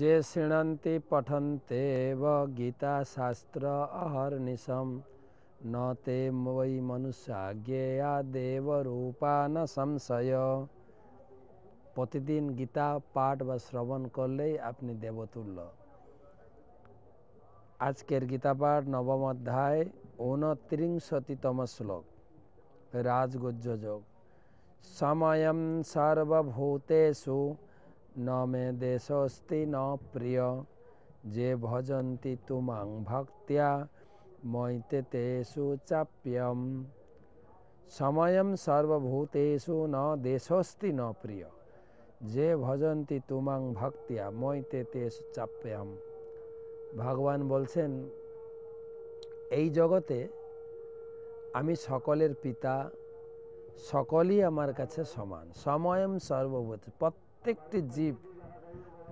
जे शृण्वन्ति पठन्त्येव गीताशास्त्र अहर्निशं न ते वै मनुष्या ज्ञेया देवरूपा न संशय। प्रतिदिन गीता पाठ व श्रवण करलेই আপনি দেবতুল্য। আজকের গীতা পাঠ নবম অধ্যায় 29তম শ্লোক রাজগুজ্জ যোগ। সময়ং সর্বভূতেষু ন মে দেশোস্তি ন প্রিয় যে ভজন্তি তুমাং ভক্ত্যা মৈতে তেষু চাপ্যম। সময়ং সর্বভূতেষু ন দেশোস্তি ন প্রিয় যে ভজন্তি তুমাং ভক্ত্যা মৈতে তেষু চাপ্যম। ভগবান বলছেন, এই জগতে আমি সকলের পিতা, সকলেই আমার কাছে সমান। সময়ং সর্বভূত, প্রত্যেকটি জীব,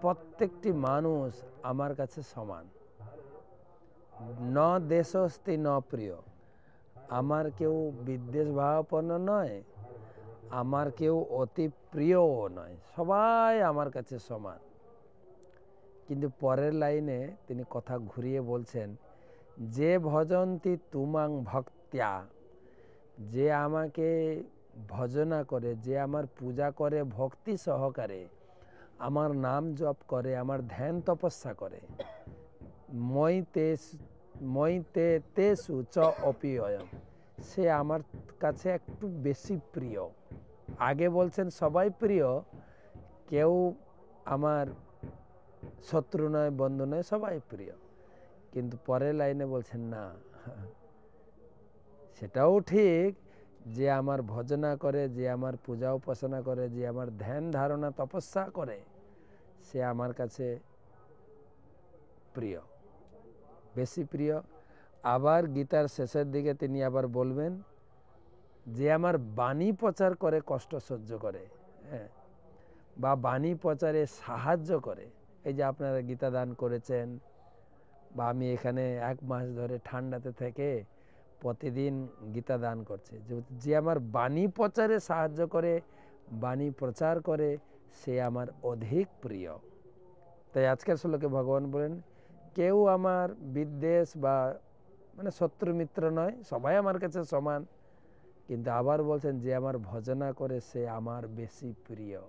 প্রত্যেকটি মানুষ আমার কাছে সমান। ন দেশস্তি ন প্রিয়, আমার কেউ বিদ্বেষ ভাবাপন্ন নয়, আমার কেউ অতি প্রিয়ও নয়, সবাই আমার কাছে সমান। কিন্তু পরের লাইনে তিনি কথা ঘুরিয়ে বলছেন, যে ভজন্তি তুমাং ভক্ত্যা, যে আমাকে ভজনা করে, যে আমার পূজা করে ভক্তি সহকারে, আমার নাম জপ করে, আমার ধ্যান তপস্যা করে, মৈতে তেষু চ অপিয়ম, সে আমার কাছে একটু বেশি প্রিয়। আগে বলছেন সবাই প্রিয়, কেউ আমার শত্রু নয়, বন্ধু নয়, সবাই প্রিয়। কিন্তু পরের লাইনে বলছেন না, সেটাও ঠিক, যে আমার ভজনা করে, যে আমার পূজা উপাসনা করে, যে আমার ধ্যান ধারণা তপস্যা করে, সে আমার কাছে প্রিয়, বেশি প্রিয়। আবার গীতার শেষের দিকে তিনি আবার বলবেন, যে আমার বাণী প্রচার করে কষ্ট সহ্য করে, হ্যাঁ, বা বাণী প্রচারে সাহায্য করে। এই যে আপনারা গীতা দান করেছেন, বা আমি এখানে 1 মাস ধরে ঠান্ডাতে থেকে প্রতিদিন গীতা দান করছে, যে আমার বাণী প্রচারে সাহায্য করে, বাণী প্রচার করে, সে আমার অধিক প্রিয়। তাই আজকের শ্লোকে ভগবান বলেন, কেউ আমার বিদ্বেষ বা মানে শত্রু মিত্র নয়, সবাই আমার কাছে সমান। কিন্তু আবার বলছেন, যে আমার ভজনা করে সে আমার বেশি প্রিয়।